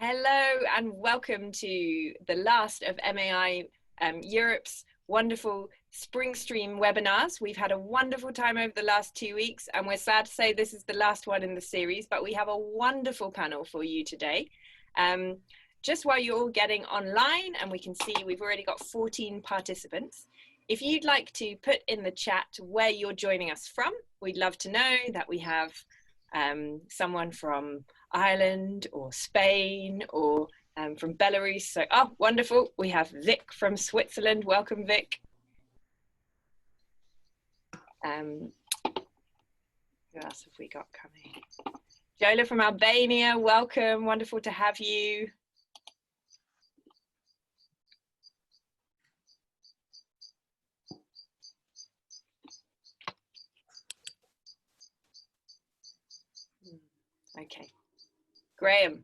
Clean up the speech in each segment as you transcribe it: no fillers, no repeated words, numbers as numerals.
Hello and welcome to the last of MAI-Europe's wonderful SpringStream webinars. We've had a wonderful time over the last 2 weeks and we're sad to say this is the last one in the series, but we have a wonderful panel for you today. Just while you're all getting online, and we can see we've already got 14 participants. If you'd like to put in the chat where you're joining us from, we'd love to know that we have someone from Ireland or Spain or from Belarus. So, oh, wonderful. We have Vic from Switzerland. Welcome, Vic. Who else have we got coming? Jola from Albania. Welcome. Wonderful to have you. Okay. Graham,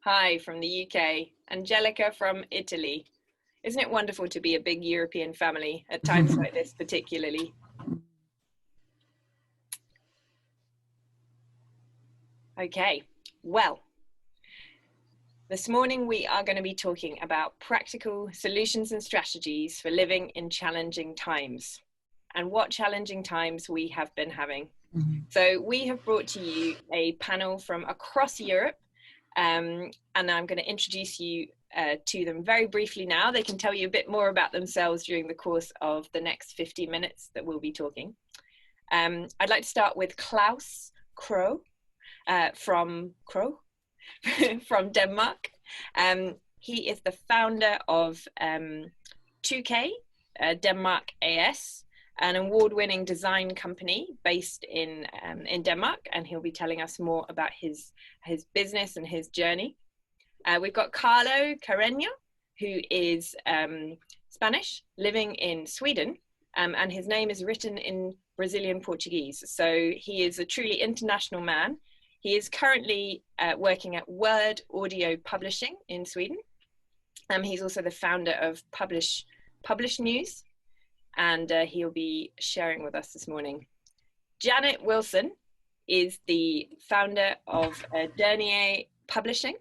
hi from the UK. Angelica from Italy. Isn't it wonderful to be a big European family at times like this, particularly? Okay, well, this morning we are going to be talking about practical solutions and strategies for living in challenging times and what challenging times we have been having. So we have brought to you a panel from across Europe, and I'm going to introduce you to them very briefly now. They can tell you a bit more about themselves during the course of the next 50 minutes that we'll be talking. I'd like to start with Klaus Krogh from Denmark. He is the founder of 2K, Denmark AS, an award-winning design company based in Denmark, and he'll be telling us more about his business and his journey. We've got Carlo Carrenho, who is Spanish, living in Sweden, and his name is written in Brazilian Portuguese, so he is a truly international man. He is currently working at Word Audio Publishing in Sweden. He's also the founder of Publish News, and he'll be sharing with us this morning. Janet Wilson is the founder of Dernier Publishing.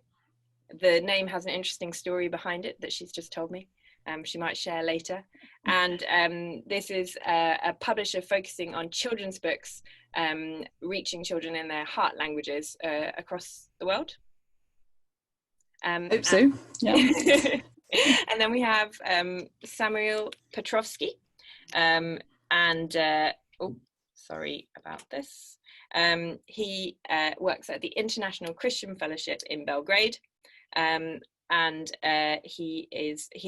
The name has an interesting story behind it that she's just told me. She might share later. And this is a publisher focusing on children's books, reaching children in their heart languages across the world. Hope so, yeah. And then we have Samuil Petrovski. Oh, sorry about this. He works at the International Christian Fellowship in Belgrade, and he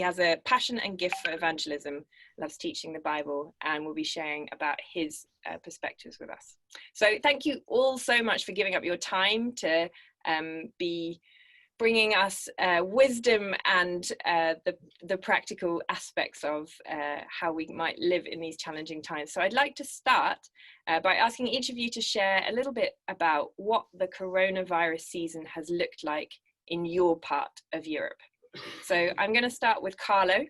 has a passion and gift for evangelism, loves teaching the Bible, and will be sharing about his perspectives with us. So thank you all so much for giving up your time to be bringing us wisdom and the practical aspects of how we might live in these challenging times. So I'd like to start by asking each of you to share a little bit about what the coronavirus season has looked like in your part of Europe. So I'm going to start with Carlo,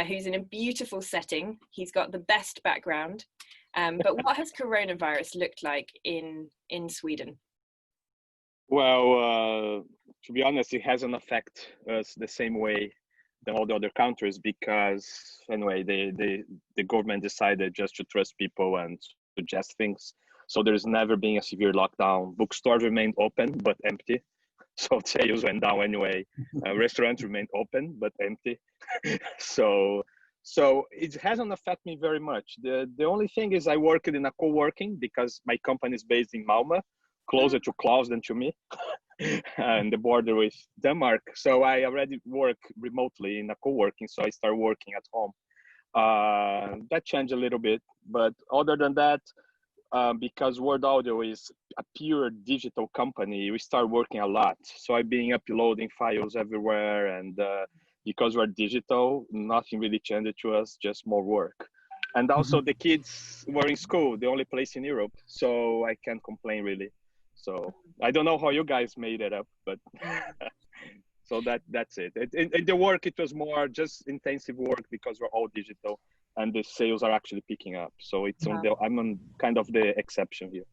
who's in a beautiful setting. He's got the best background. But what has coronavirus looked like in Sweden? Well, to be honest, it hasn't affected us the same way than all the other countries because, anyway, the government decided just to trust people and suggest things. So there's never been a severe lockdown. Bookstores remained open but empty. So sales went down anyway. Restaurants remained open but empty. So it hasn't affected me very much. The only thing is I worked in a co-working because my company is based in Malmö, closer to Klaus than to me, and the border with Denmark. So I already work remotely in a co-working, so I start working at home. That changed a little bit, but other than that, because Word Audio is a pure digital company, we start working a lot. So I've been uploading files everywhere, and because we're digital, nothing really changed to us, just more work. And also the kids were in school, the only place in Europe, so I can't complain really. So I don't know how you guys made it up, but so that's it. In the work, it was more just intensive work because we're all digital and the sales are actually picking up. So it's I'm on kind of the exception here.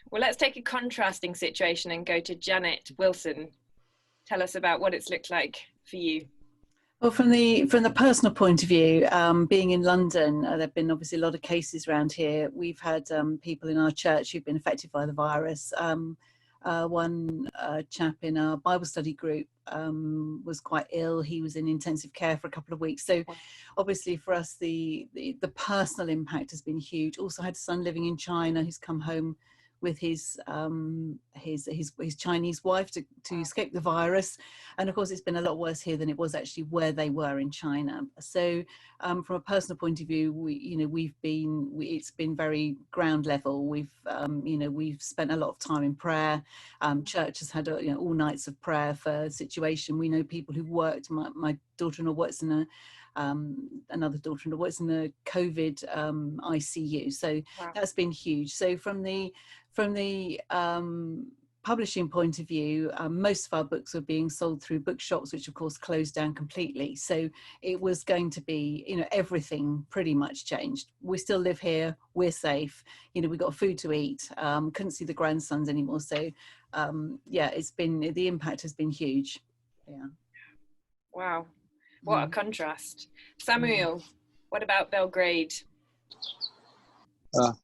Well, let's take a contrasting situation and go to Janet Wilson. tell us about what it's looked like for you. Well, from the personal point of view, being in London, there've been obviously a lot of cases around here. We've had people in our church who've been affected by the virus. One chap in our Bible study group was quite ill. He was in intensive care for a couple of weeks. So obviously for us, the personal impact has been huge. Also had a son living in China who's come home with his Chinese wife to escape the virus, and of course it's been a lot worse here than it was actually where they were in China. So from a personal point of view, it's been very ground level. We've spent a lot of time in prayer. Church has had all nights of prayer for the situation. We know people who worked. My daughter-in-law works in a another daughter-in-law works in the COVID ICU, so wow. That's been huge. So from the publishing point of view, most of our books were being sold through bookshops, which of course closed down completely. So it was going to be, everything pretty much changed. We still live here, we're safe, we got food to eat, couldn't see the grandsons anymore. So yeah, the impact has been huge. Yeah. Wow. What a contrast. Samuil, what about Belgrade?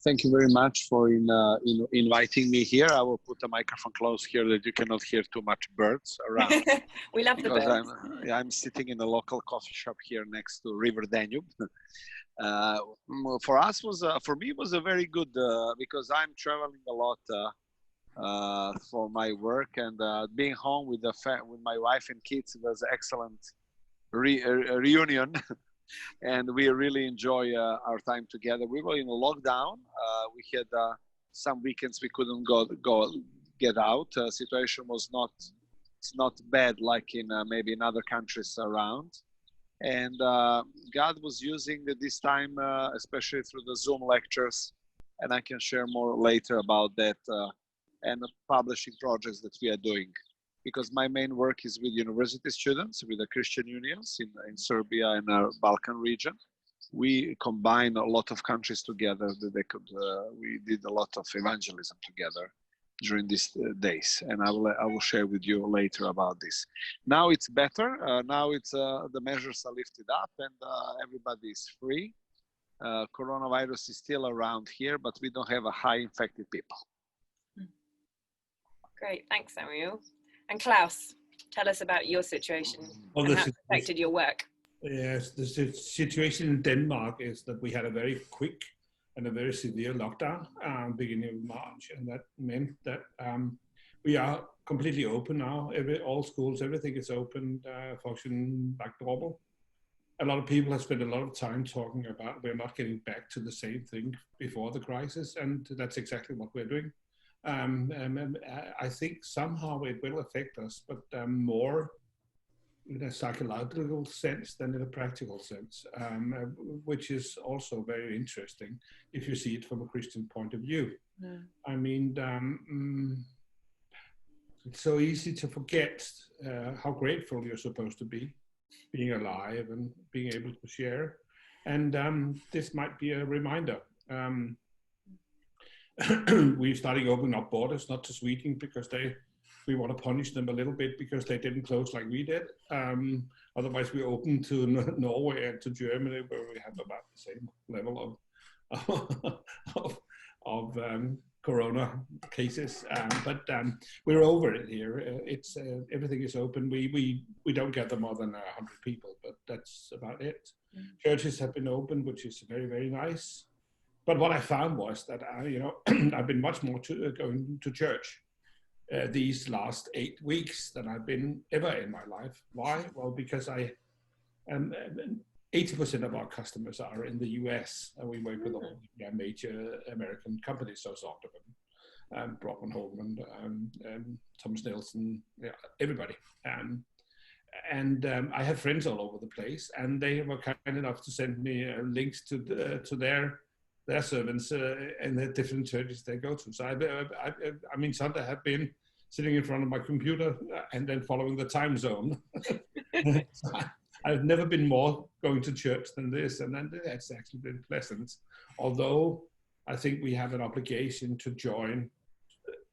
Thank you very much for inviting me here. I will put a microphone close here that you cannot hear too much birds around. We love the birds. I'm sitting in a local coffee shop here next to River Danube. For me it was a very good, because I'm traveling a lot for my work, and being home with my wife and kids was an excellent reunion. And we really enjoy our time together. We were in a lockdown. We had some weekends we couldn't get out. Situation was not bad like in maybe in other countries around. And God was using this time, especially through the Zoom lectures, and I can share more later about that, and the publishing projects that we are doing. Because my main work is with university students, with the Christian unions in Serbia and our Balkan region. We combine a lot of countries together that we did a lot of evangelism together during these days. And I will share with you later about this. Now it's better. Now the measures are lifted up and everybody is free. Coronavirus is still around here, but we don't have a high infected people. Great, thanks Samuil. And Klaus, tell us about your situation and how it affected your work. Yes, the situation in Denmark is that we had a very quick and a very severe lockdown beginning of March, and that meant that we are completely open now. All schools, everything is open, functioning like normal. A lot of people have spent a lot of time talking about we're not getting back to the same thing before the crisis, and that's exactly what we're doing. I think somehow it will affect us, but more in a psychological sense than in a practical sense, which is also very interesting if you see it from a Christian point of view. Yeah. I mean, it's so easy to forget how grateful you're supposed to be, being alive and being able to share. And this might be a reminder. We're starting opening up borders, not to Sweden, because we want to punish them a little bit because they didn't close like we did. Otherwise, we're open to Norway and to Germany, where we have about the same level of corona cases. But we're over it here. It's everything is open. We don't gather more than 100 people, but that's about it. Churches have been open, which is very, very nice. But what I found was that I've been much more going to church these last 8 weeks than I've been ever in my life. Why? Well, because 80% of our customers are in the US, and we work with all major American companies, so sort of Brockman Holman, Thomas Nelson, everybody. And I have friends all over the place, and they were kind enough to send me links to their servants and the different churches they go to. So I mean, Sunday have been sitting in front of my computer and then following the time zone. So I've never been more going to church than this, and then that's actually been pleasant. Although I think we have an obligation to join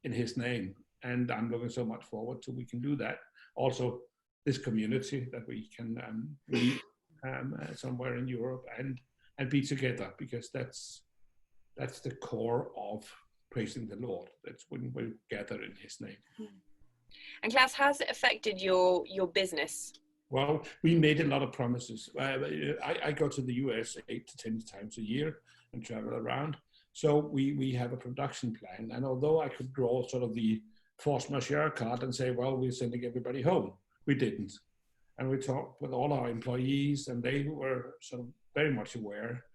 in His name, and I'm looking so much forward to we can do that. also this community that we can meet somewhere in Europe and be together, because that's the core of praising the Lord. That's when we gather in His name. And Klaus, how's it affected your business? Well, we made a lot of promises. I go to the US 8 to 10 times a year and travel around. So we have a production plan. And although I could draw sort of the force majeure card and say, well, we're sending everybody home, we didn't. And we talked with all our employees, and they were sort of very much aware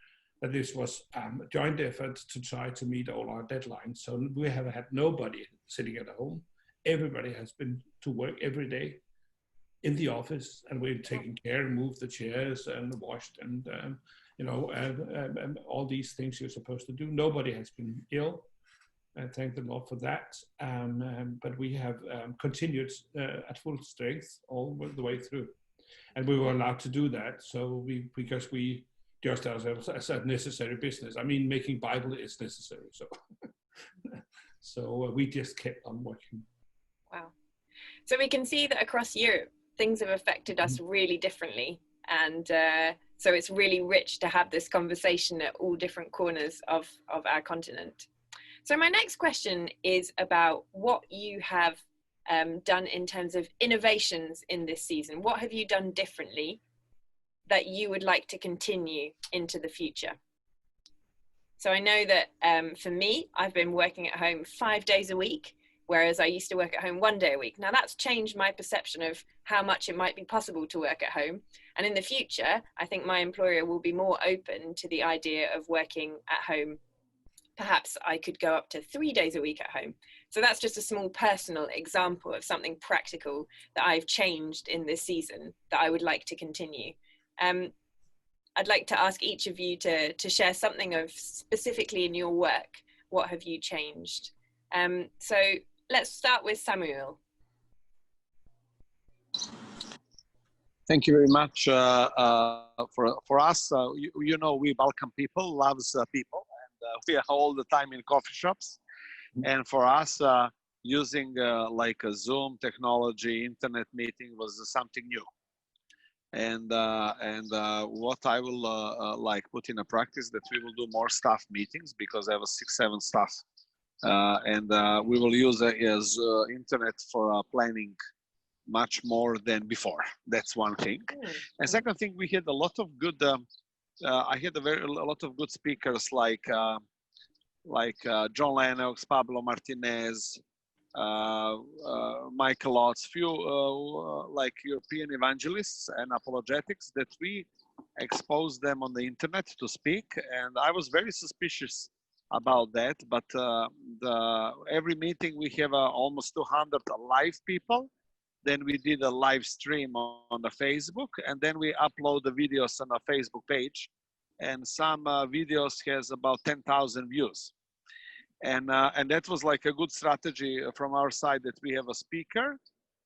that this was a joint effort to try to meet all our deadlines. So we have had nobody sitting at home. Everybody has been to work every day in the office, and we've taken care and moved the chairs and washed and all these things you're supposed to do. Nobody has been ill, and thank the Lord for that. But we have continued at full strength all the way through, and we were allowed to do that. So because we judged ourselves as a necessary business. I mean, making Bible is necessary. So we just kept on working. Wow. So we can see that across Europe, things have affected us really differently. And so it's really rich to have this conversation at all different corners of our continent. So my next question is about what you have done in terms of innovations in this season. What have you done differently that you would like to continue into the future? So I know that for me, I've been working at home 5 days a week, whereas I used to work at home 1 day a week. Now that's changed my perception of how much it might be possible to work at home. And in the future, I think my employer will be more open to the idea of working at home. Perhaps I could go up to 3 days a week at home. So that's just a small personal example of something practical that I've changed in this season that I would like to continue. I'd like to ask each of you to share something of specifically in your work. What have you changed? So let's start with Samuil. Thank you very much. For us, you know, we Balkan people loves people, and we are all the time in coffee shops. And for us, using like a Zoom technology, internet meeting was something new. And what I will like put in a practice that we will do more staff meetings, because I have 6-7 staff, and we will use internet for planning much more than before. That's one thing. And second thing, we had a lot of good. I had a lot of good speakers like John Lennox, Pablo Martinez, Michael Oates, few like European evangelists and apologetics that we exposed them on the internet to speak. And I was very suspicious about that, but every meeting we have almost 200 live people. Then we did a live stream on the Facebook, and then we upload the videos on a Facebook page, and some videos has about 10,000 views. And that was like a good strategy from our side, that we have a speaker,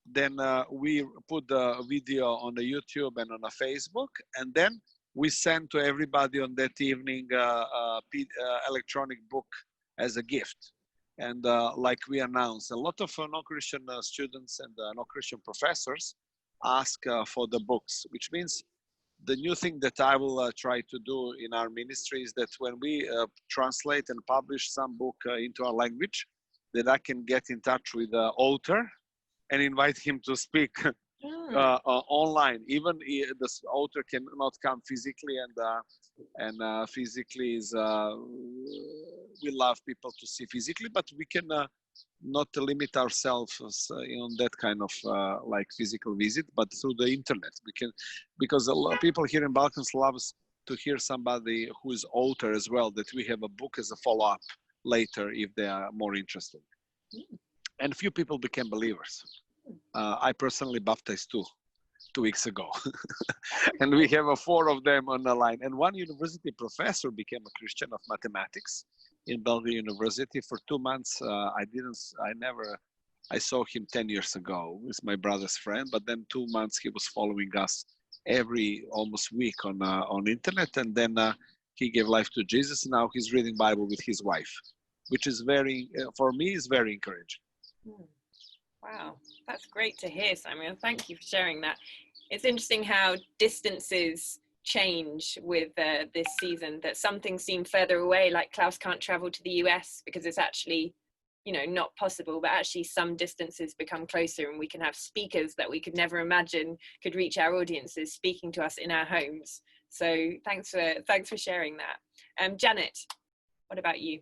then we put the video on the YouTube and on the Facebook, and then we send to everybody on that evening electronic book as a gift. And like we announced, a lot of non-Christian students and non-Christian professors ask for the books, which means the new thing that I will try to do in our ministry is that when we translate and publish some book into our language, that I can get in touch with the author and invite him to speak online. Even this author cannot come physically, and physically is we love people to see physically, but we can not limit ourselves on that kind of like physical visit, but through the internet we can, because a lot of people here in Balkans loves to hear somebody who is author as well, that we have a book as a follow-up later if they are more interested. And few people became believers. I personally baptized 2 weeks ago. And we have 4 of them on the line. And one university professor became a Christian of mathematics in Belgrade University. For 2 months, I saw him 10 years ago. He's my brother's friend, but then 2 months he was following us every almost week on internet. And then he gave life to Jesus. Now he's reading Bible with his wife, which is very, for me, is very encouraging. Wow, that's great to hear, Samuil. Thank you for sharing that. It's interesting how distances change with this season, that some things seem further away, like Klaus can't travel to the US because it's actually, you know, not possible, but actually some distances become closer, and we can have speakers that we could never imagine could reach our audiences speaking to us in our homes. So thanks for sharing that. Janet, what about you?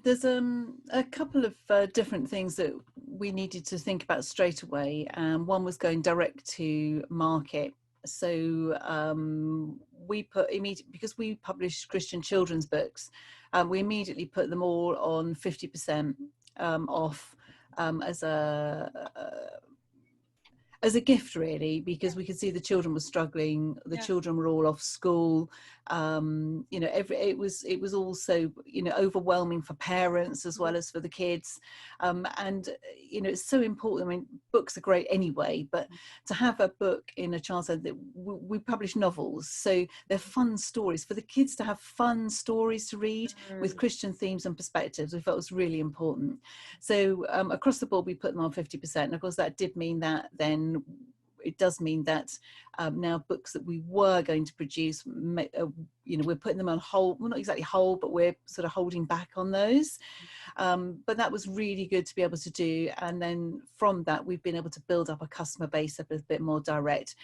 There's a couple of different things that we needed to think about straight away. One was going direct to market. So we put because we publish Christian children's books, we immediately put them all on 50% off as a gift, really, because we could see the children were struggling. The children were all off school. You know, it was also, you know, overwhelming for parents as well as for the kids. And you know, it's so important. I mean, books are great anyway, but to have a book in a child's head, that we publish novels, so they're fun stories for the kids to have fun stories to read with Christian themes and perspectives. We felt was really important. So across the board, we put them on 50%. And of course, that did mean that then it does mean that now books that we were going to produce, you know, we're putting them on hold. Well, not exactly hold, but we're sort of holding back on those. But that was really good to be able to do. And then from that, we've been able to build up a customer base a bit more direct.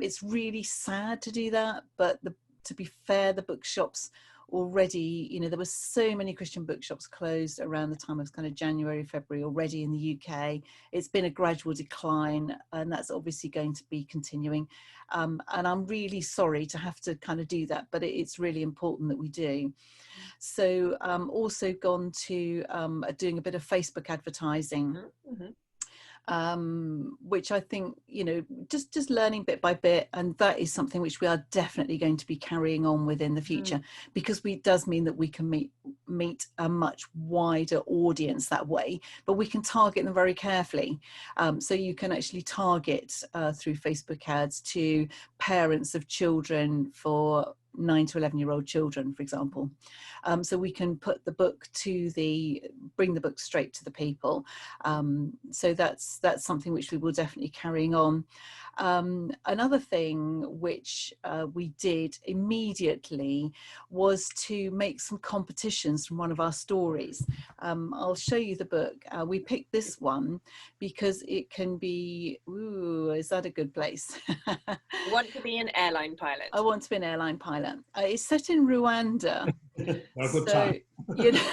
It's really sad to do that, but to be fair, the bookshops already, you know, there were so many Christian bookshops closed around the time of kind of January, February already in the UK. It's been a gradual decline, and that's obviously going to be continuing. And I'm really sorry to have to kind of do that, but it's really important that we do. So also gone to doing a bit of Facebook advertising. Which I think, you know, just learning bit by bit, and that is something which we are definitely going to be carrying on with in the future, because it does mean that we can meet a much wider audience that way, but we can target them very carefully. So you can actually target through Facebook ads to parents of children for 9 to 11-year-old children, for example. So we can put the book bring the book straight to the people. So that's something which we will definitely carrying on. Another thing which we did immediately was to make some competitions from one of our stories. I'll show you the book. We picked this one because it can be, ooh, is that a good place? You want to be an airline pilot. I want to be an airline pilot. It's set in Rwanda. So, you know,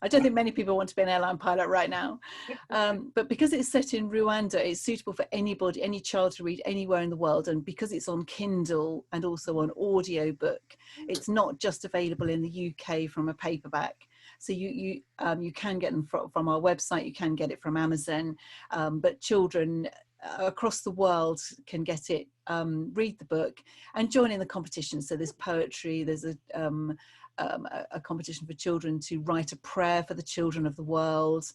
I don't think many people want to be an airline pilot right now. But because it's set in Rwanda, it's suitable for anybody, any child to read anywhere in the world. And because it's on Kindle and also on audio book, it's not just available in the UK from a paperback. So you can get them from our website, you can get it from Amazon, but children across the world can get it, read the book and join in the competition. So there's poetry, there's a competition for children to write a prayer for the children of the world,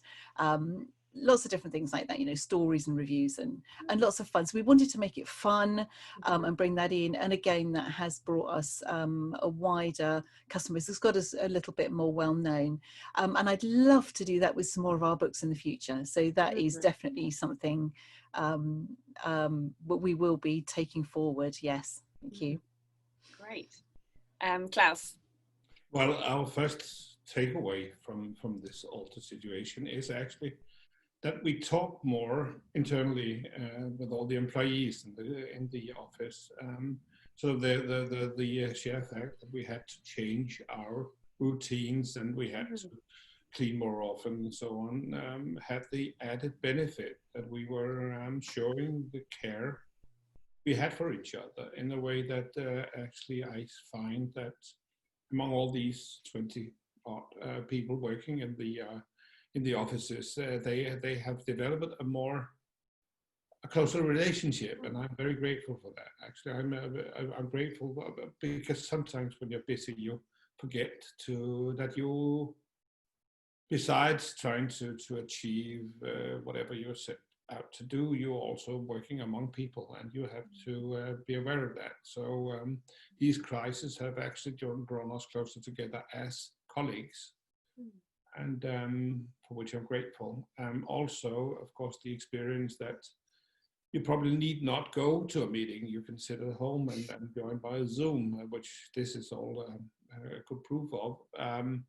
lots of different things like that, you know, stories and reviews and lots of fun. So we wanted to make it fun and bring that in, and again that has brought us a wider customer base. It's got us a little bit more well known, and I'd love to do that with some more of our books in the future. So that is definitely something what we will be taking forward. Yes, thank you. Great. Klaus. Well, our first takeaway from this altered situation is actually that we talk more internally with all the employees in the office. So the sheer fact that we had to change our routines and we had to clean more often and so on had the added benefit that we were showing the care we had for each other in a way that actually I find that among all these 20 people working in the offices, they have developed a closer relationship, and I'm very grateful for that. Actually, I'm grateful because sometimes when you're busy, you forget that you, besides trying to achieve whatever you're set out to do, you're also working among people, and you have to be aware of that. So these crises have actually drawn us closer together as colleagues. and for which I'm grateful. Also, of course, the experience that you probably need not go to a meeting. You can sit at home and join by Zoom, which this is all a good proof of. I'm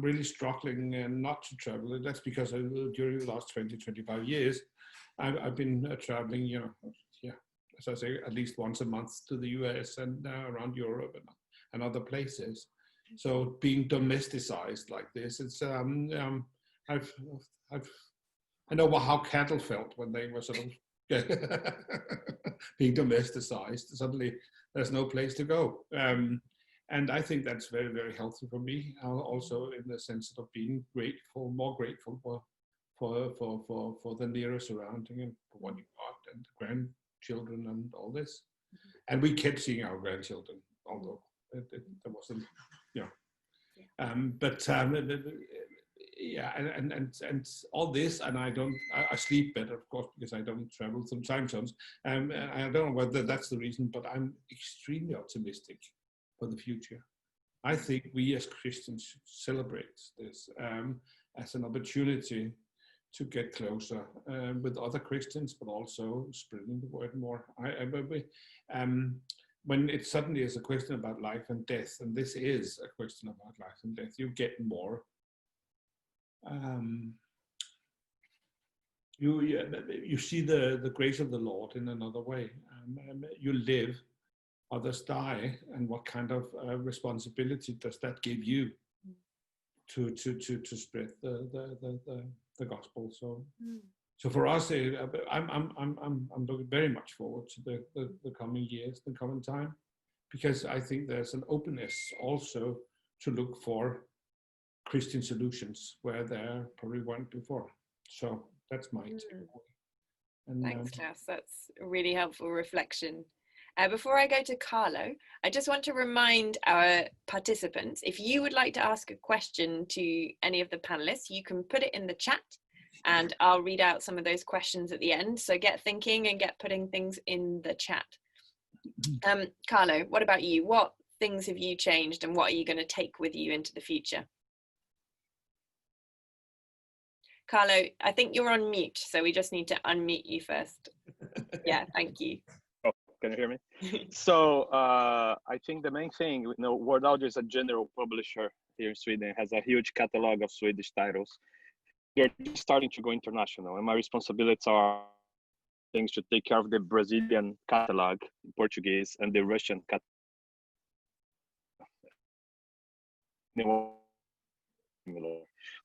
really struggling not to travel. That's because during the last 20-25 years, I've been traveling, as I say, at least once a month to the US and around Europe and other places. So being domesticized like this, it's I know how cattle felt when they were sort of being domesticized. Suddenly, there's no place to go, and I think that's very, very healthy for me. Also, in the sense of being grateful, more grateful for the nearer surrounding and for what you got and the grandchildren and all this. And we kept seeing our grandchildren, although there wasn't, and all this, and I sleep better, of course, because I don't travel through time zones. I don't know whether that's the reason, but I'm extremely optimistic for the future. I think we as Christians should celebrate this as an opportunity to get closer with other Christians, but also spreading the word more. When it suddenly is a question about life and death, and this is a question about life and death, you get more. You see the grace of the Lord in another way. You live, others die, and what kind of responsibility does that give you to spread the gospel? So for us, I'm looking very much forward to the coming years, the coming time, because I think there's an openness also to look for Christian solutions where there probably weren't before. So that's my takeaway. Thanks, Klaus. That's a really helpful reflection. Before I go to Carlo, I just want to remind our participants, if you would like to ask a question to any of the panelists, you can put it in the chat and I'll read out some of those questions at the end. So get thinking and get putting things in the chat. Carlo, what about you? What things have you changed and what are you going to take with you into the future? Carlo, I think you're on mute, so we just need to unmute you first. Yeah, thank you. Oh, can you hear me? So I think the main thing, World Audio is a general publisher here in Sweden. It has a huge catalog of Swedish titles. They're starting to go international, and my responsibilities are things to take care of the Brazilian catalog in Portuguese and the Russian catalog.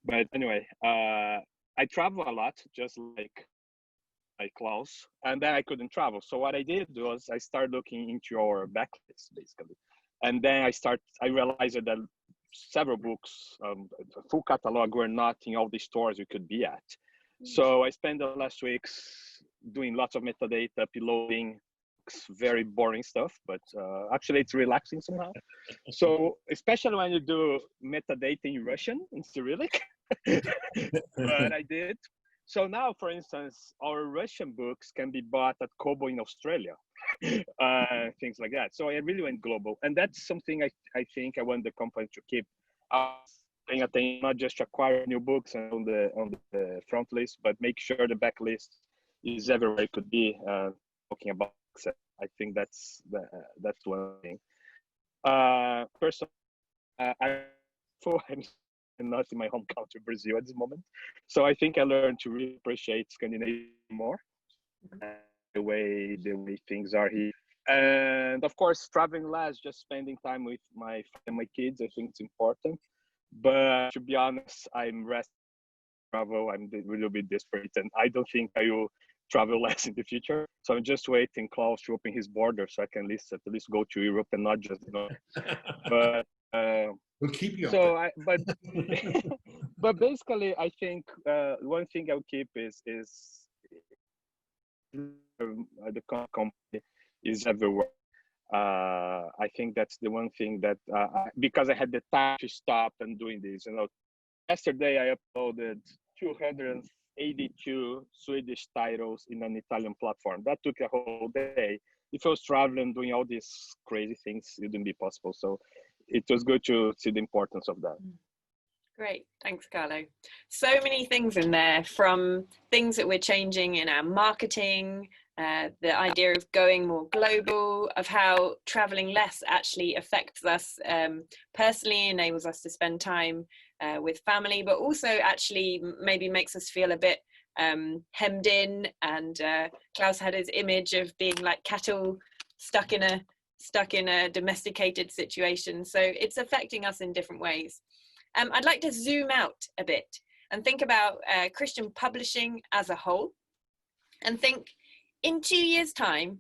But anyway, I travel a lot, just like Klaus, and then I couldn't travel. So what I did was I started looking into our backlist, basically. And then I realized that several books, a full catalog, were not in all the stores you could be at. So I spent the last weeks doing lots of metadata, uploading very boring stuff, but actually it's relaxing somehow. So especially when you do metadata in Russian, in Cyrillic, but I did. So now, for instance, our Russian books can be bought at Kobo in Australia, things like that. So I really went global, and that's something I think I want the company to keep paying attention, not just to acquire new books on the front list, but make sure the backlist is everywhere it could be. Talking about, I think that's one thing. First of all, I'm not in my home country, Brazil, at this moment. So I think I learned to really appreciate Scandinavia more, the way things are here. And of course, traveling less, just spending time with my kids, I think it's important. But to be honest, I'm resting travel. I'm a little bit desperate, and I don't think I will travel less in the future. So I'm just waiting Klaus to open his border so I can at least go to Europe and not just But we'll keep you. So but basically, I think one thing I'll keep is the company is everywhere. I think that's the one thing that because I had the time to stop and doing this. Yesterday I uploaded 282 Swedish titles in an Italian platform. That took a whole day, if I was traveling, doing all these crazy things, it wouldn't be possible. So it was good to see the importance of that. Great, thanks, Carlo. So many things in there, from things that we're changing in our marketing, the idea of going more global, of how traveling less actually affects us personally, enables us to spend time with family, but also actually maybe makes us feel a bit hemmed in. And Klaus had his image of being like cattle stuck in a domesticated situation. So it's affecting us in different ways. I'd like to zoom out a bit and think about Christian publishing as a whole, and think in 2 years' time,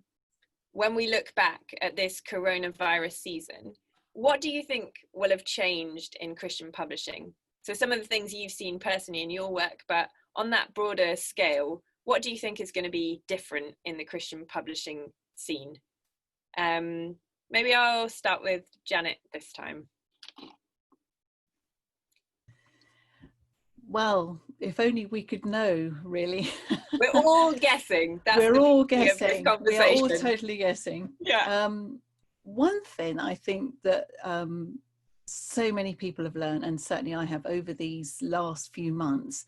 when we look back at this coronavirus season, what do you think will have changed in Christian publishing? So some of the things you've seen personally in your work, but on that broader scale, what do you think is going to be different in the Christian publishing scene? Maybe I'll start with Janet this time. Well, if only we could know, really. We're all guessing. That's We're all guessing. We are all totally guessing. Yeah. One thing I think that so many people have learned, and certainly I have over these last few months,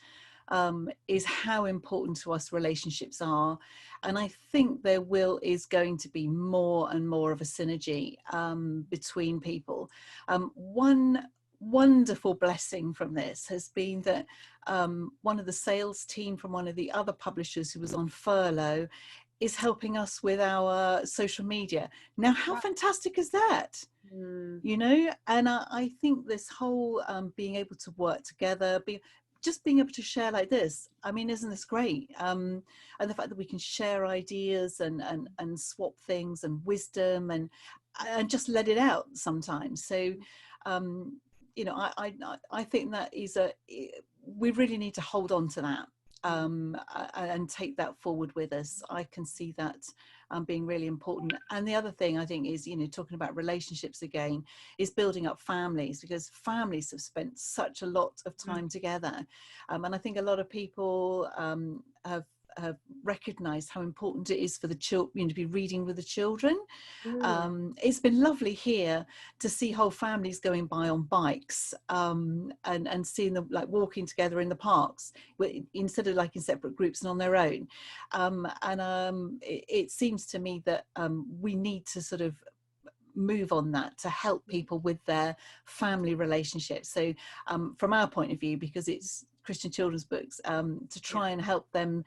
is how important to us relationships are. And I think there is going to be more and more of a synergy between people. One wonderful blessing from this has been that one of the sales team from one of the other publishers who was on furlough is helping us with our social media. Now, how fantastic is that? You know, and I think this whole being able to work together, just being able to share like this, I mean, isn't this great? And the fact that we can share ideas and swap things and wisdom and just let it out sometimes. So, you know, I think that is we really need to hold on to that and take that forward with us. I can see that being really important. And the other thing I think is, you know, talking about relationships again, is building up families, because families have spent such a lot of time together. And I think a lot of people have recognized how important it is for the children, you know, to be reading with the children. It's been lovely here to see whole families going by on bikes and seeing them like walking together in the parks instead of like in separate groups and on their own. It seems to me that we need to sort of move on that to help people with their family relationships. So from our point of view, because it's Christian children's books, to try and help them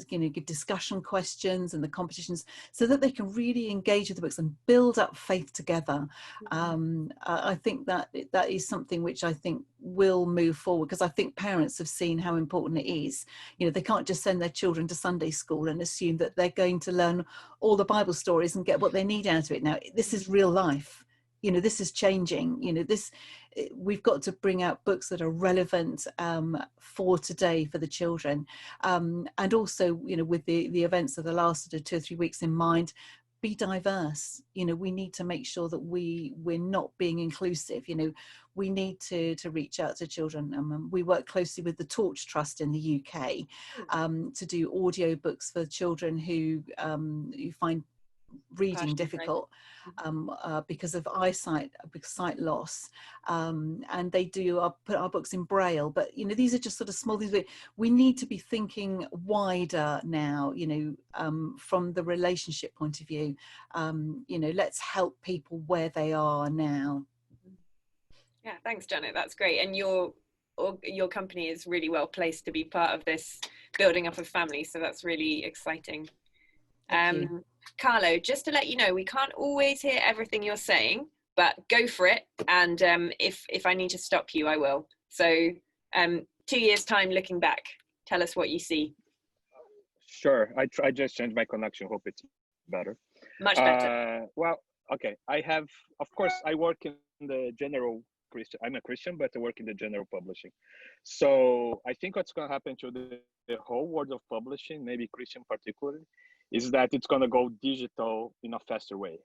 you know, give discussion questions and the competitions so that they can really engage with the books and build up faith together. I think that is something which I think will move forward, because I think parents have seen how important it is. You know, they can't just send their children to Sunday school and assume that they're going to learn all the Bible stories and get what they need out of it. Now, this is real life. You know, this is changing. You know, we've got to bring out books that are relevant for today for the children, and also, you know, with the events of the last sort of 2 or 3 weeks in mind, be diverse. You know, we need to make sure that we're not being inclusive. You know, we need to reach out to children. We work closely with the Torch Trust in the UK to do audio books for children who find reading difficult because of sight loss, and they put our books in Braille. But you know, these are just sort of small things. We need to be thinking wider now, you know, from the relationship point of view. You know, let's help people where they are now. Yeah, thanks, Janet, that's great. And your company is really well placed to be part of this building up of families, so that's really exciting. Carlo, just to let you know, we can't always hear everything you're saying, but go for it. And if I need to stop you, I will. So 2 years time, looking back, tell us what you see. Sure. I just changed my connection. Hope it's better. Much better. Well, okay. Of course, I work in the general Christian. I'm a Christian, but I work in the general publishing. So I think what's going to happen to the whole world of publishing, maybe Christian particularly, is that it's going to go digital in a faster way.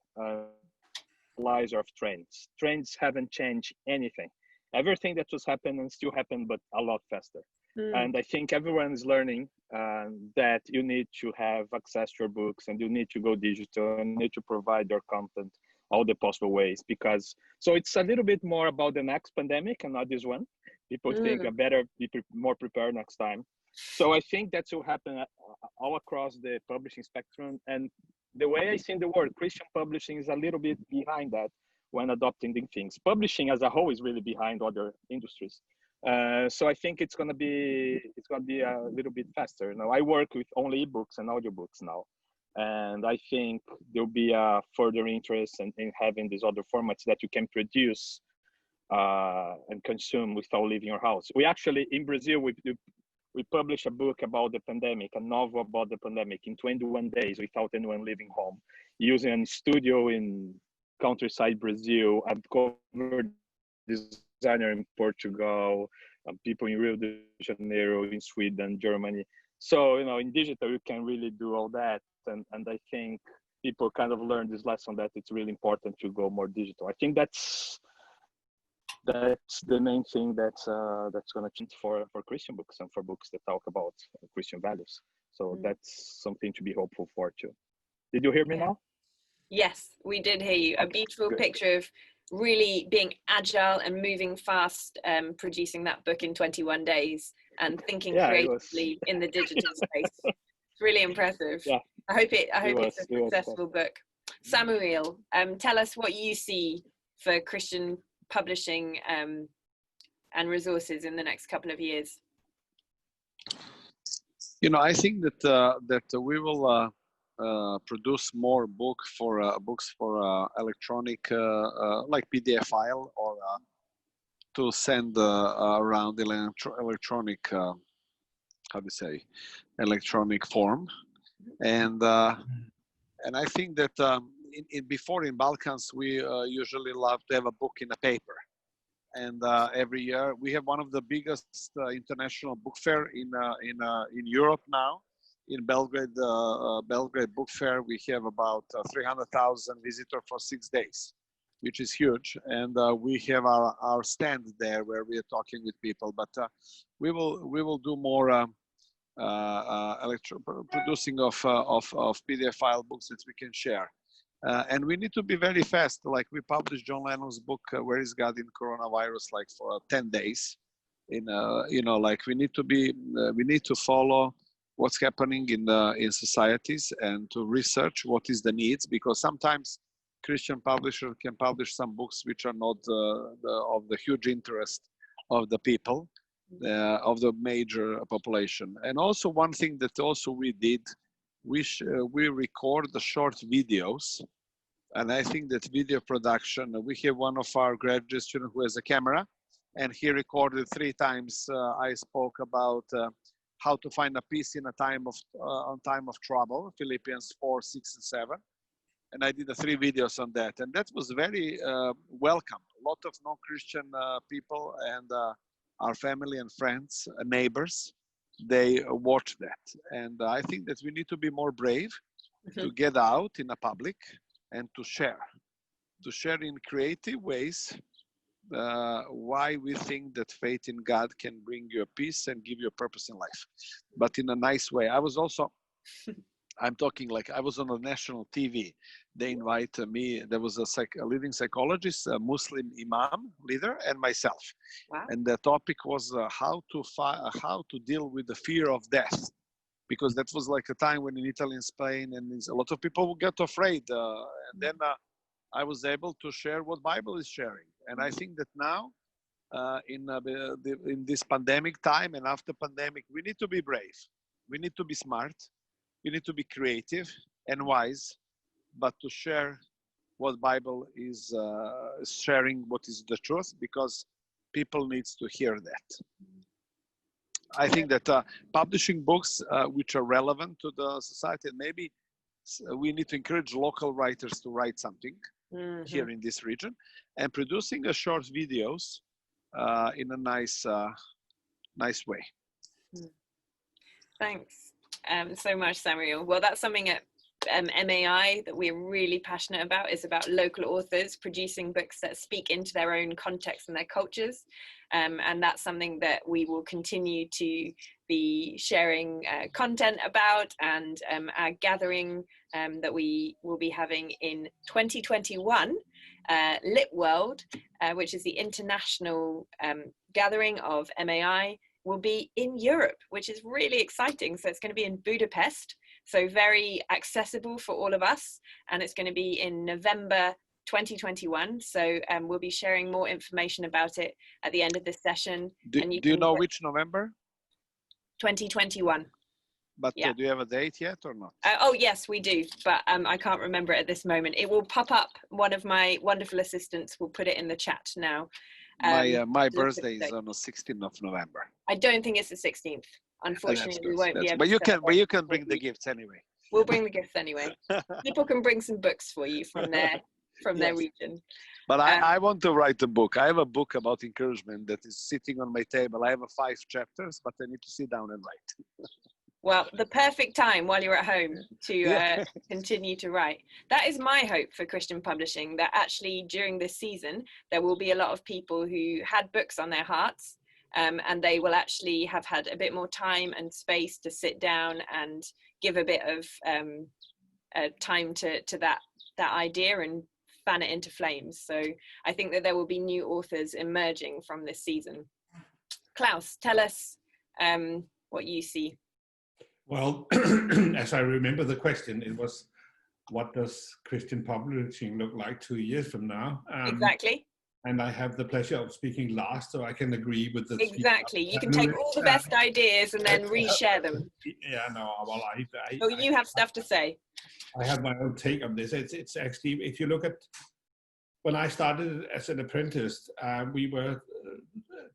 Lies of trends. Trends haven't changed anything. everything that was happening and still happen, but a lot faster. And I think everyone is learning that you need to have access to your books, and you need to go digital, and need to provide your content all the possible ways, because so it's a little bit more about the next pandemic and not this one. People think I better be more prepared next time. So I think that will happen all across the publishing spectrum. And the way I see the word Christian publishing is a little bit behind that when adopting the things. Publishing as a whole is really behind other industries. So I think it's gonna be a little bit faster. Now I work with only ebooks and audiobooks now, and I think there'll be a further interest in having these other formats that you can produce and consume without leaving your house. We actually in Brazil we published a book about the pandemic, a novel about the pandemic in 21 days without anyone leaving home, using a studio in countryside Brazil. I've covered designer in Portugal, people in Rio de Janeiro, in Sweden, Germany. So, you know, in digital, you can really do all that. And I think people kind of learn this lesson that it's really important to go more digital. I think that's the main thing that's going to change for Christian books and for books that talk about Christian values. So that's something to be hopeful for too. Did you hear me now? Yes, we did hear you. A beautiful picture of really being agile and moving fast, producing that book in 21 days and thinking creatively in the digital space. It's really impressive. Yeah. I hope it's a successful book. Samuil, tell us what you see for Christian publishing and resources in the next couple of years. You know, I think that we will produce more books for electronic, like PDF file, or to send around electronic, how do you say, electronic form, and I think that before in Balkans we usually love to have a book in a paper, and every year we have one of the biggest international book fair in Europe now. In Belgrade, Belgrade Book Fair, we have about 300,000 visitors for 6 days, which is huge. And we have our stand there where we are talking with people. But we will do more producing of PDF file books that we can share. And we need to be very fast. Like we published John Lennon's book, Where is God in Coronavirus, like for 10 days. You know, like we need to follow what's happening in societies and to research what is the needs, because sometimes Christian publishers can publish some books which are not of the huge interest of the people, of the major population. And also one thing that also we did, we record the short videos, and I think that video production, we have one of our graduate students who has a camera, and he recorded 3 times. I spoke about how to find a peace in a time of trouble, Philippians 4, 6, and 7. And I did 3 videos on that. And that was very welcome. A lot of non-Christian people and our family and friends, neighbors, they watch that. And I think that we need to be more brave to get out in the public and to share in creative ways why we think that faith in God can bring you a peace and give you a purpose in life, but in a nice way. I was also, I'm talking like I was on a national TV. They invited me. There was a leading psychologist, a Muslim imam leader, and myself. Wow. And the topic was how to deal with the fear of death, because that was like a time when in Italy and Spain, and a lot of people would get afraid. And then I was able to share what Bible is sharing. And I think that now, in this pandemic time and after pandemic, we need to be brave. We need to be smart. We need to be creative and wise, but to share what Bible is sharing, what is the truth, because people needs to hear that. I think that publishing books which are relevant to the society, and maybe we need to encourage local writers to write something here in this region, and producing a short videos in a nice way. Thanks so much, Samuil. Well, that's something at MAI that we're really passionate about is about local authors producing books that speak into their own context and their cultures. And that's something that we will continue to be sharing content about, and our gathering that we will be having in 2021, Lit World, which is the international gathering of MAI, will be in Europe, which is really exciting. So it's going to be in Budapest, so very accessible for all of us, and it's going to be in November 2021. So we'll be sharing more information about it at the end of this session. Do you know which November? 2021. But yeah. Do you have a date yet or not? Oh yes, we do, but I can't remember it at this moment. It will pop up. One of my wonderful assistants will put it in the chat now. My birthday is on the 16th of November. I don't think it's the 16th. Unfortunately, we won't be able but to. But you can bring the gifts anyway. We'll bring the gifts anyway. People can bring some books for you from their region. But I want to write a book. I have a book about encouragement that is sitting on my table. I have 5 chapters, but I need to sit down and write. Well, the perfect time while you're at home to continue to write. That is my hope for Christian publishing, that actually during this season, there will be a lot of people who had books on their hearts, and they will actually have had a bit more time and space to sit down and give a bit of time to that idea and fan it into flames. So I think that there will be new authors emerging from this season. Klaus, tell us what you see. Well, as I remember the question, it was, what does Christian publishing look like 2 years from now? Exactly. And I have the pleasure of speaking last, so I can agree with the exactly. You can take all the best ideas and then reshare them. Yeah, no, well, you have stuff to say. I have my own take on this. It's actually, if you look at, when I started as an apprentice, we were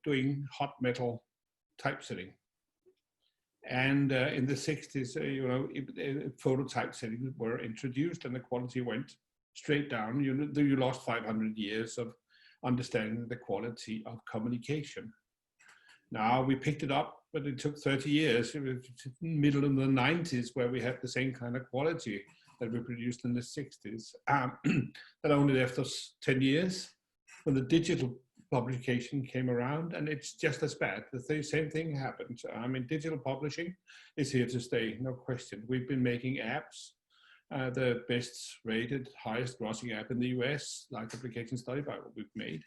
doing hot metal typesetting. And in the 60s, photo typesetting were introduced, and the quality went straight down. You lost 500 years of understanding the quality of communication. Now we picked it up, but it took 30 years. It was middle of the 90s where we had the same kind of quality that we produced in the 60s. That only left us 10 years when the digital publication came around, and it's just as bad. The same thing happened. I mean, digital publishing is here to stay, no question. We've been making apps, the best rated, highest grossing app in the US, like Application Study Bible we've made.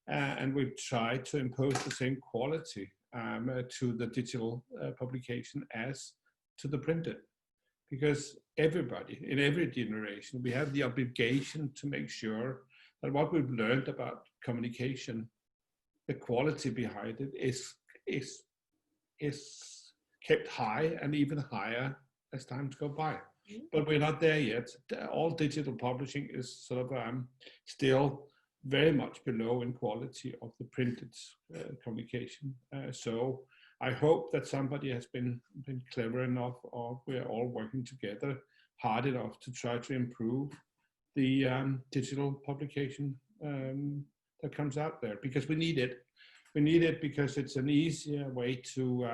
And we've tried to impose the same quality to the digital publication as to the printed. Because everybody, in every generation, we have the obligation to make sure that what we've learned about communication, the quality behind it is kept high and even higher as times go by. But we're not there yet. All digital publishing is sort of still very much below in quality of the printed communication. So I hope that somebody has been clever enough, or we're all working together hard enough to try to improve the digital publication that comes out there, because we need it. We need it because it's an easier way to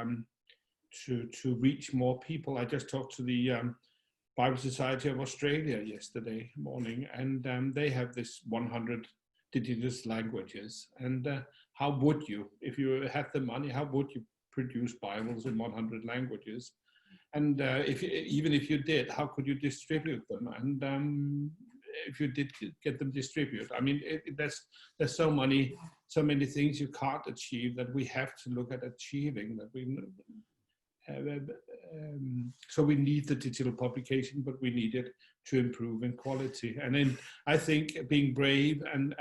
reach more people. I just talked to the Bible Society of Australia yesterday morning, and they have this 100 indigenous languages. And how would you, if you had the money, how would you produce Bibles in 100 languages? And even if you did, how could you distribute them? And if you did get them distributed, I mean, there's so many things you can't achieve that we have to look at achieving. That we so we need the digital publication, but we need it to improve in quality. And then I think being brave and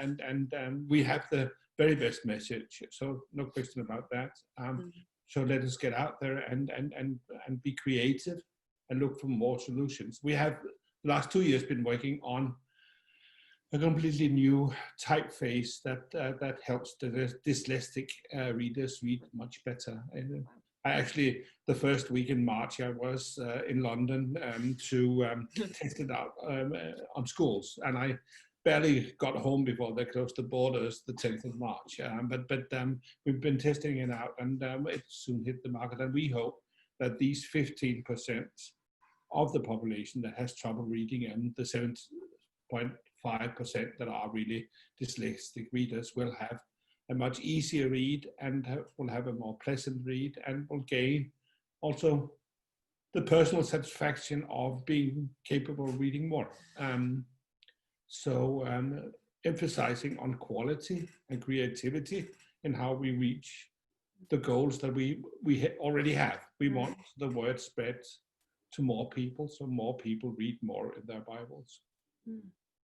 we have the very best message. So no question about that. So let us get out there and be creative and look for more solutions. We have the last 2 years been working on a completely new typeface that helps the dyslexic readers read much better. And I actually, the first week in March, I was in London to test it out on schools, and I barely got home before they closed the borders the 10th of March. But we've been testing it out, and it soon hit the market. And we hope that these 15% of the population that has trouble reading, and the 7.5% that are really dyslexic readers will have a much easier read and will have a more pleasant read, and will gain also the personal satisfaction of being capable of reading more. Emphasizing on quality and creativity in how we reach the goals that we already have. We want the word spread to more people, so more people read more in their Bibles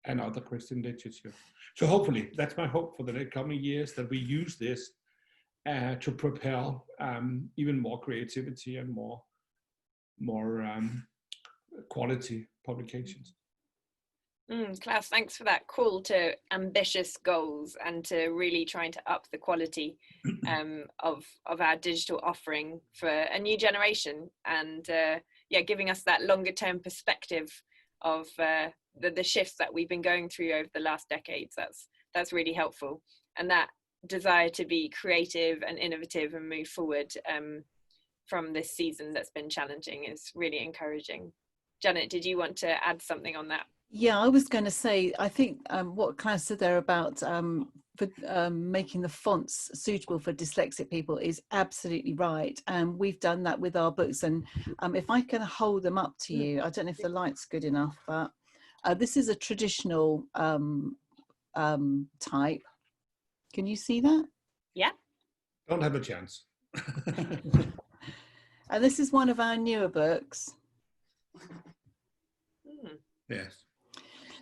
and other Christian literature. So hopefully, that's my hope for the coming years, that we use this to propel even more creativity and more quality publications. Klaus, thanks for that call to ambitious goals and to really trying to up the quality of our digital offering for a new generation, and giving us that longer term perspective of the shifts that we've been going through over the last decades. That's really helpful, and that desire to be creative and innovative and move forward from this season that's been challenging is really encouraging. Janet, did you want to add something on that? Yeah, I was going to say, I think what Klaus said there about making the fonts suitable for dyslexic people is absolutely right. And we've done that with our books. And if I can hold them up to you, I don't know if the light's good enough, but this is a traditional type. Can you see that? Yeah. Don't have a chance. And this is one of our newer books. Yes.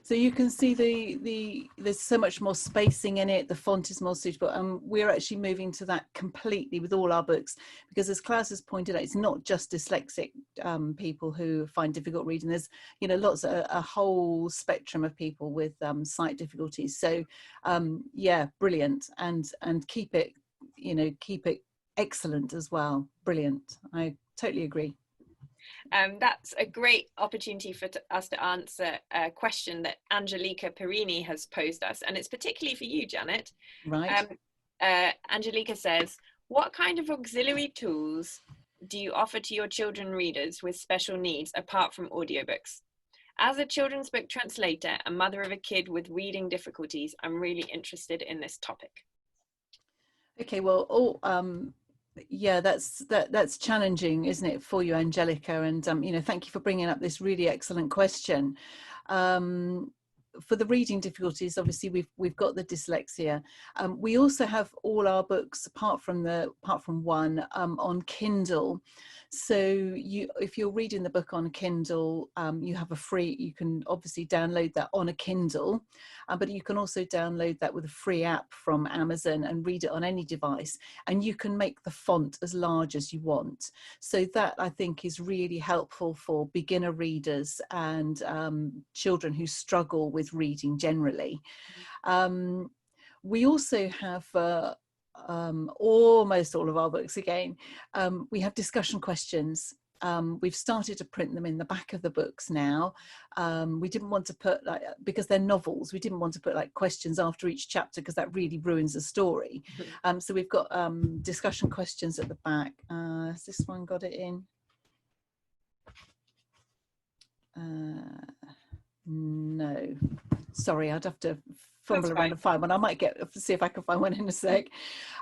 So you can see there's so much more spacing in it. The font is more suitable, and we're actually moving to that completely with all our books, because as Klaus has pointed out, it's not just dyslexic people who find difficult reading. There's lots of a whole spectrum of people with sight difficulties. So yeah, brilliant, and keep it excellent as well. Brilliant. I totally agree. That's a great opportunity for us to answer a question that Angelica Perini has posed us, and it's particularly for you, Janet. Right. Angelica says, what kind of auxiliary tools do you offer to your children readers with special needs apart from audiobooks? As a children's book translator and mother of a kid with reading difficulties, I'm really interested in this topic. Okay, well, yeah, that's challenging, isn't it, for you, Angelica? And thank you for bringing up this really excellent question. For the reading difficulties, obviously we've got the dyslexia. We also have all our books, apart from one, on Kindle. So if you're reading the book on Kindle, you can obviously download that on a Kindle, but you can also download that with a free app from Amazon and read it on any device. And you can make the font as large as you want. So that, I think, is really helpful for beginner readers and children who struggle with reading generally. We also have almost all of our books again. We have discussion questions. We've started to print them in the back of the books now. We didn't want to put, because they're novels, we didn't want to put questions after each chapter, because that really ruins the story. So we've got discussion questions at the back. Has this one got it in? No, sorry, I'd have to fumble around and find one. I might see if I can find one in a sec.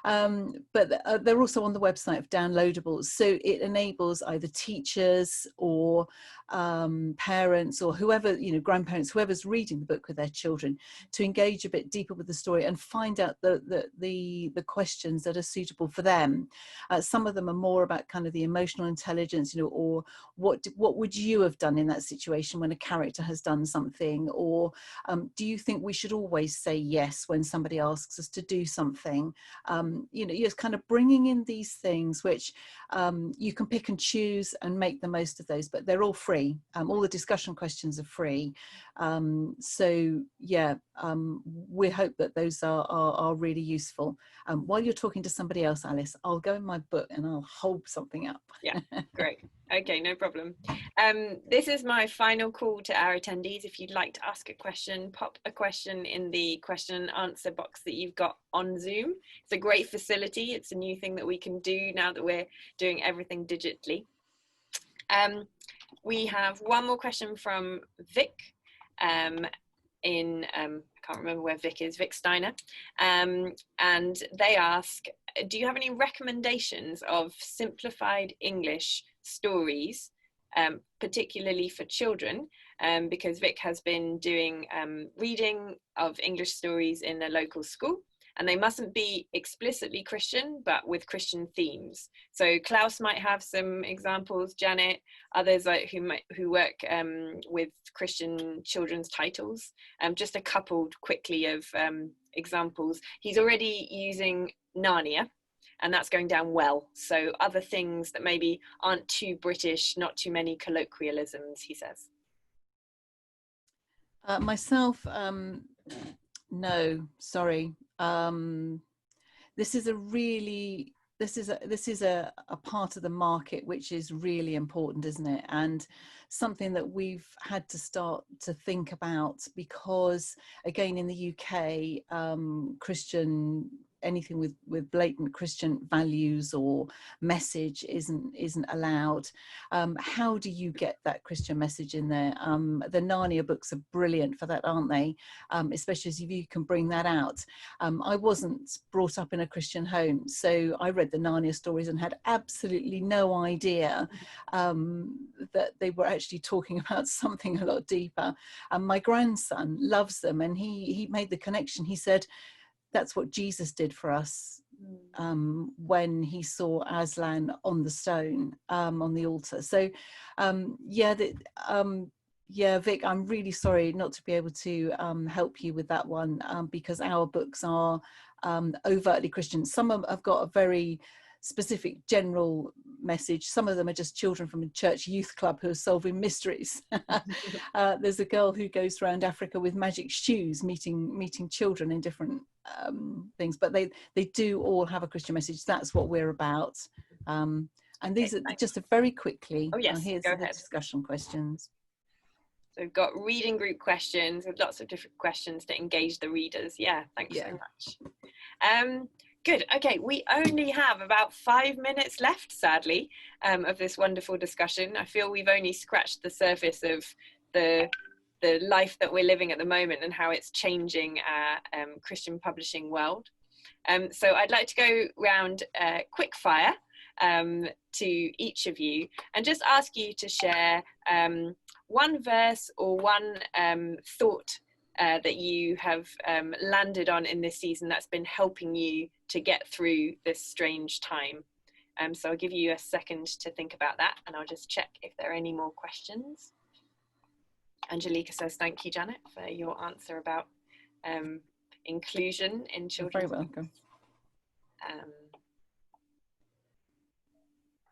But they're also on the website of downloadables, so it enables either teachers or parents or whoever, grandparents, whoever's reading the book with their children, to engage a bit deeper with the story and find out the questions that are suitable for them. Some of them are more about kind of the emotional intelligence, or what would you have done in that situation when a character has done something, or do you think we should always say yes when somebody asks us to do something? You're kind of bringing in these things which you can pick and choose and make the most of those, but they're all free. All the discussion questions are free. So yeah, we hope that those are really useful. While you're talking to somebody else, Alice, I'll go in my book and I'll hold something up. Yeah, great. Okay, no problem. This is my final call to our attendees. If you'd like to ask a question, pop a question in the question and answer box that you've got on Zoom. It's a great facility. It's a new thing that we can do now that we're doing everything digitally. We have one more question from Vic in, I can't remember where Vic is, Vic Steiner. And they ask, do you have any recommendations of simplified English stories, particularly for children? Because Vic has been doing reading of English stories in a local school, and they mustn't be explicitly Christian, but with Christian themes. So Klaus might have some examples, Janet, others like who work with Christian children's titles. Just a couple quickly of examples. He's already using Narnia, and that's going down well. So other things that maybe aren't too British, not too many colloquialisms, he says. Myself, no, sorry. This is a part of the market which is really important, isn't it? And something that we've had to start to think about, because again, in the UK, anything with blatant Christian values or message isn't allowed. How do you get that Christian message in there? The Narnia books are brilliant for that, aren't they? Especially if you can bring that out. I wasn't brought up in a Christian home, so I read the Narnia stories and had absolutely no idea that they were actually talking about something a lot deeper. And my grandson loves them, and he made the connection. He said, that's what Jesus did for us when he saw Aslan on the stone, on the altar. So, yeah, Vic, I'm really sorry not to be able to help you with that one, because our books are overtly Christian. Some of them have got a very specific general message. Some of them are just children from a church youth club who are solving mysteries. There's a girl who goes around Africa with magic shoes, meeting children in different things, but they do all have a Christian message. That's what we're about. And these are just very quickly. Oh yes, here's go the ahead. discussion questions. So we've got reading group questions with lots of different questions to engage the readers. Yeah, thanks so much. Good. Okay, we only have about 5 minutes left, sadly, of this wonderful discussion. I feel we've only scratched the surface of the life that we're living at the moment and how it's changing our Christian publishing world. So I'd like to go round quick fire to each of you and just ask you to share one verse or one thought that you have landed on in this season that's been helping you to get through this strange time. So I'll give you a second to think about that, and I'll just check if there are any more questions. Angelica says, thank you, Janet, for your answer about inclusion in children's. You're very welcome.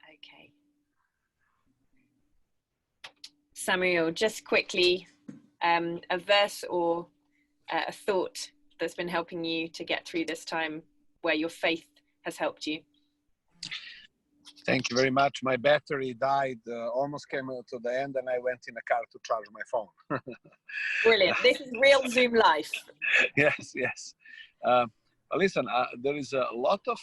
Okay. Samuil, just quickly, a verse or a thought that's been helping you to get through this time where your faith has helped you. Thank you very much. My battery died, almost came to the end, and I went in a car to charge my phone. Brilliant. This is real Zoom life. Yes, yes. Listen, there is a lot of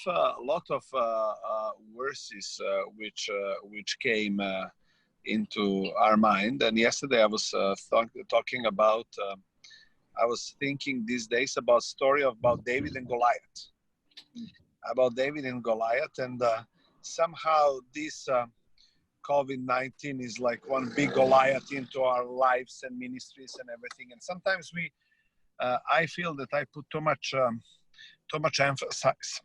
verses which came into our mind. And yesterday I was talking about. I was thinking these days about story about David and Goliath. About David and Goliath, and somehow this COVID-19 is like one big Goliath into our lives and ministries and everything. And sometimes I feel that I put too much emphasis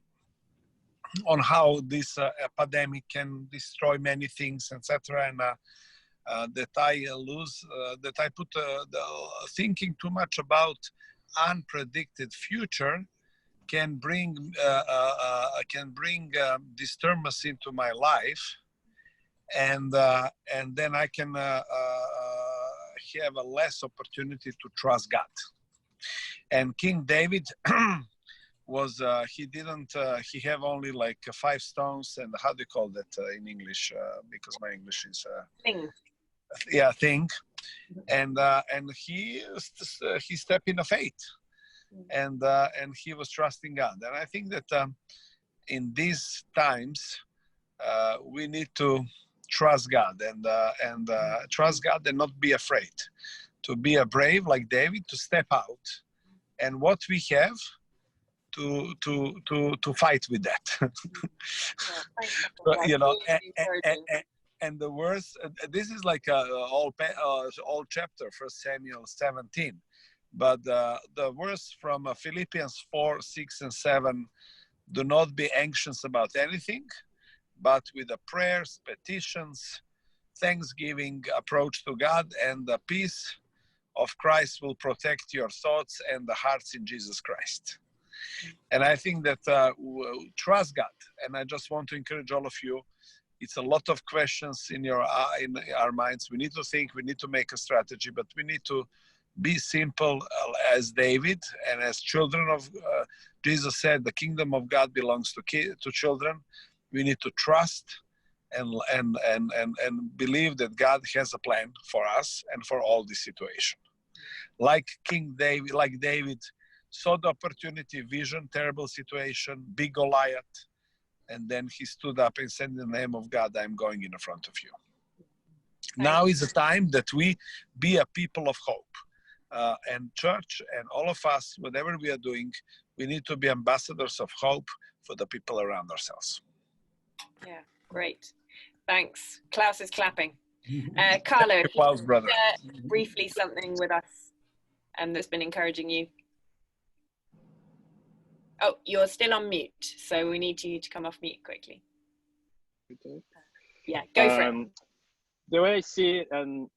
on how this epidemic can destroy many things, etc. And that I put thinking too much about unpredicted future can bring disturbance into my life, and then I can have a less opportunity to trust God. And King David was he have only like 5 stones, and how do you call that in English? Because my English is thing, and he stepped in a faith, and he was trusting God. And I think that in these times we need to trust God and trust God and not be afraid. To be a brave like David, to step out, and what we have to fight with that. You know, and the worst. This is like a all chapter for Samuel 17, but the verse from Philippians 4, 6, and 7. Do not be anxious about anything, but with the prayers, petitions, thanksgiving, approach to God, and the peace of Christ will protect your thoughts and the hearts in Jesus Christ. And I think that trust God. And I just want to encourage all of you. It's a lot of questions in our minds. We need to think, we need to make a strategy, but we need to be simple as David and as children of Jesus said, the kingdom of God belongs to children. We need to trust and believe that God has a plan for us and for all this situation. Like David saw the opportunity, vision, terrible situation, big Goliath, and then he stood up and said, in the name of God, I'm going in front of you. Now is the time that we be a people of hope. And church and all of us, whatever we are doing, we need to be ambassadors of hope for the people around ourselves. Yeah, great. Thanks. Klaus is clapping. Carlo, if you Klaus, brother. share briefly something with us that's been encouraging you. Oh, you're still on mute, so we need you to come off mute quickly. Yeah, go for it. The way I see it, and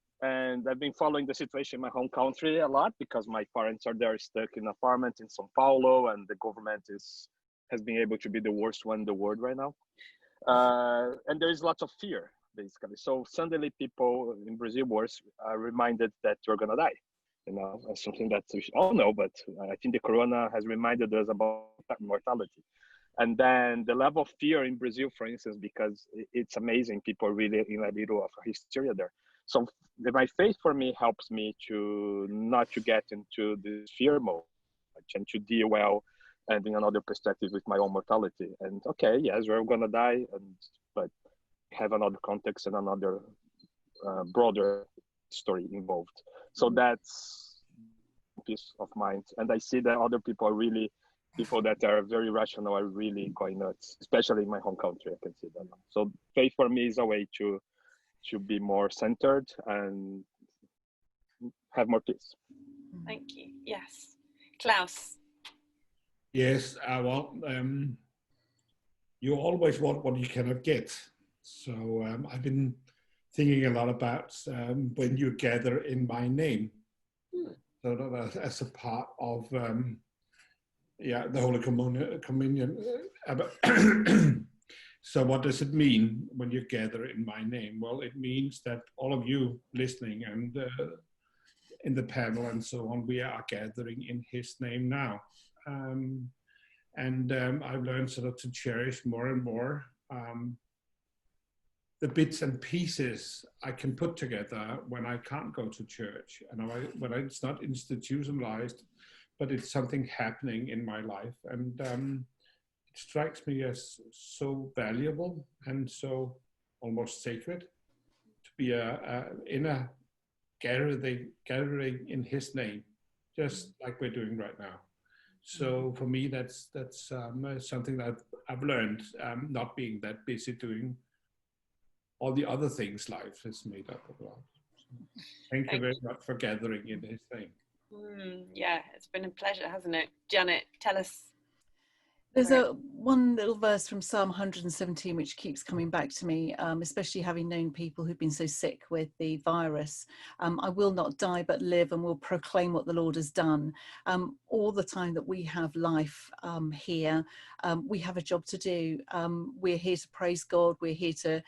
I've been following the situation in my home country a lot because my parents are there stuck in an apartment in São Paulo, and the government has been able to be the worst one in the world right now. And there is lots of fear, basically. So suddenly people in Brazil are reminded that you're gonna die. You know, something that we all know, but I think the corona has reminded us about mortality. And then the level of fear in Brazil, for instance, because it's amazing, people are really in a little of a hysteria there. So my faith for me helps me to not to get into this fear mode and to deal well and in another perspective with my own mortality. And okay, yes, we're gonna die, but have another context and another broader story involved. So that's peace of mind. And I see that other people are really, people that are very rational are really going nuts, especially in my home country. I can see that. So faith for me is a way to be more centered and have more peace. Thank you. Yes. Klaus. Yes, you always want what you cannot get. So I've been thinking a lot about when you gather in my name. So that as a part of the Holy Communion. So what does it mean when you gather in my name? Well, it means that all of you listening and in the panel and so on, we are gathering in his name now. I've learned sort of to cherish more and more the bits and pieces I can put together when I can't go to church and when it's not institutionalized, but it's something happening in my life. And it strikes me as so valuable and so almost sacred to be in a gathering in his name, just like we're doing right now. So for me, that's something that I've learned, not being that busy doing all the other things life is made up about. Thank you very much for gathering in his name. Yeah, it's been a pleasure, hasn't it? Janet, tell us. There's one little verse from Psalm 117 which keeps coming back to me, especially having known people who've been so sick with the virus. I will not die but live and will proclaim what the Lord has done. All the time that we have life here, we have a job to do. We're here to praise God. We're here to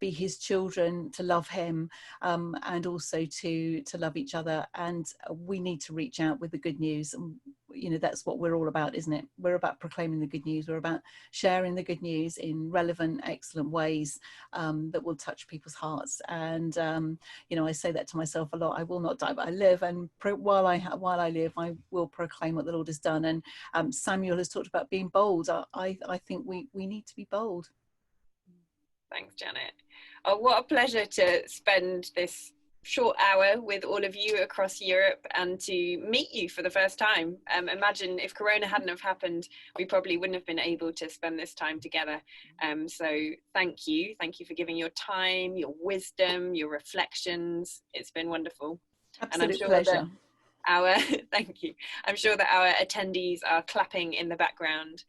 be his children, to love him, and also to love each other. And we need to reach out with the good news. You know, that's what we're all about, isn't it? We're about proclaiming the good news. We're about sharing the good news in relevant, excellent ways that will touch people's hearts. And you know, I say that to myself a lot. I will not die, but I live. And while I live, I will proclaim what the Lord has done. And Samuil has talked about being bold. I think we need to be bold. Thanks, Janet. Oh, what a pleasure to spend this short hour with all of you across Europe and to meet you for the first time. Imagine if Corona hadn't have happened, we probably wouldn't have been able to spend this time together. So thank you for giving your time, your wisdom, your reflections. It's been wonderful. Absolute pleasure. Thank you. I'm sure that our attendees are clapping in the background.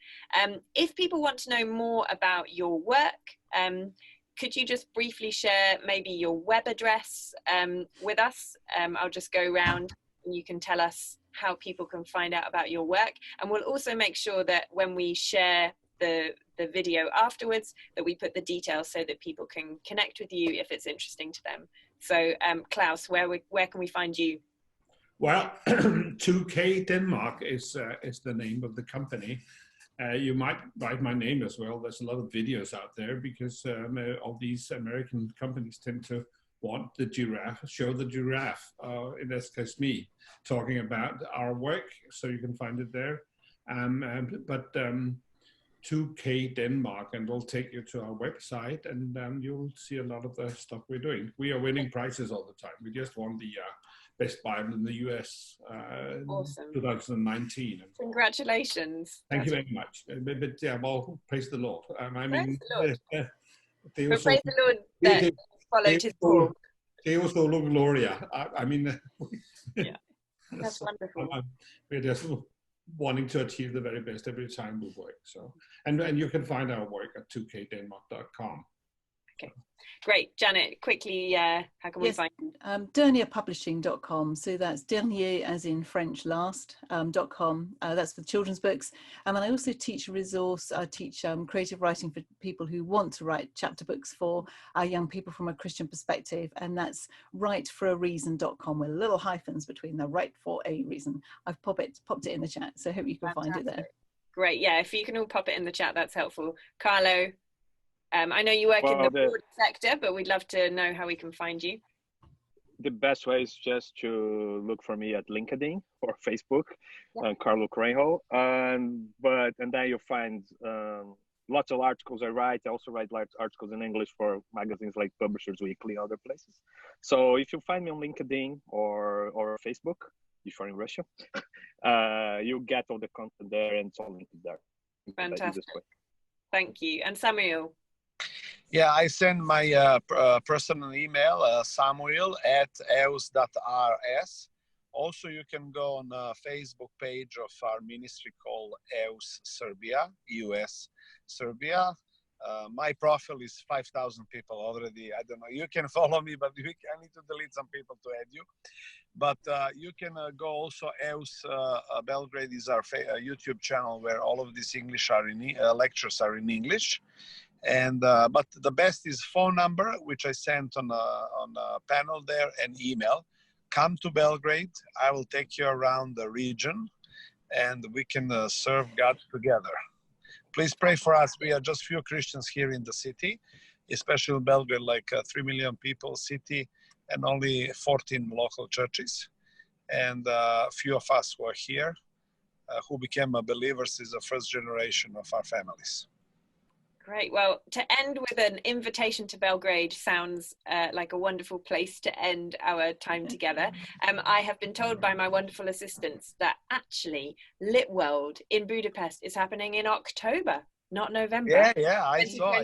If people want to know more about your work, could you just briefly share maybe your web address with us? I'll just go around and you can tell us how people can find out about your work. And we'll also make sure that when we share the video afterwards, that we put the details so that people can connect with you if it's interesting to them. So Klaus, where can we find you? Well, 2K Denmark is the name of the company. You might write my name as well. There's a lot of videos out there because all these American companies tend to want the giraffe, show the giraffe, in this case me, talking about our work. So you can find it there. But 2K Denmark, and we'll take you to our website, and you'll see a lot of the stuff we're doing. We are winning prizes all the time. We just won the Best Bible in the US Awesome. 2019. Congratulations. Thank you very much. But yeah, well, praise the Lord. I mean, praise the Lord that followed his call. Deo solo gloria. I mean, yeah, that's wonderful. We're just wanting to achieve the very best every time we work. So, and you can find our work at 2kdenmark.com. Okay, great. Janet, quickly, how can we find you? Dernierpublishing.com. So that's Dernier as in French last, .com. That's for children's books. And I also teach a resource. I teach creative writing for people who want to write chapter books for young people from a Christian perspective. And that's writeforareason.com with little hyphens between the right for a reason. I've popped it in the chat. So I hope you can find it there. Great. Yeah, if you can all pop it in the chat, that's helpful. Carlo, I know you work in the broad sector, but we'd love to know how we can find you. The best way is just to look for me at LinkedIn or Facebook, Carlo Carrenho, and then you'll find lots of articles I write. I also write large articles in English for magazines like Publishers Weekly and other places. So if you find me on LinkedIn or Facebook, if you're in Russia, you'll get all the content there, and it's all linked there. Fantastic. Thank you. And Samuil? Yeah, I send my personal email, samuil@eus.rs. Also, you can go on the Facebook page of our ministry called EUS Serbia, EUS Serbia. My profile is 5,000 people already. I don't know. You can follow me, but I need to delete some people to add you. But you can go also. EUS Belgrade is our YouTube channel where all of these English are lectures are in English. And but the best is phone number, which I sent on a panel there, and email. Come to Belgrade. I will take you around the region, and we can serve God together. Please pray for us. We are just few Christians here in the city, especially in Belgrade, like 3 million people city, and only 14 local churches. And few of us who are here, who became believers, is the first generation of our families. Great. Well, to end with an invitation to Belgrade sounds like a wonderful place to end our time together. I have been told by my wonderful assistants that actually Lit World in Budapest is happening in October, not November. Yeah, I saw.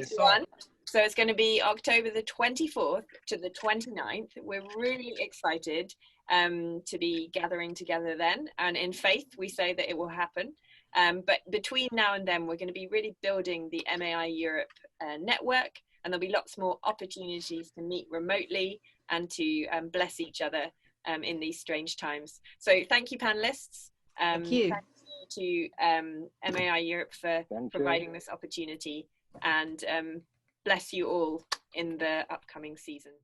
So it's going to be October the 24th to the 29th. We're really excited to be gathering together then. And in faith, we say that it will happen. But between now and then, we're going to be really building the MAI-Europe network, and there'll be lots more opportunities to meet remotely and to bless each other in these strange times. So thank you, panelists. Thank you. Thank you to MAI-Europe for providing this opportunity, and bless you all in the upcoming season.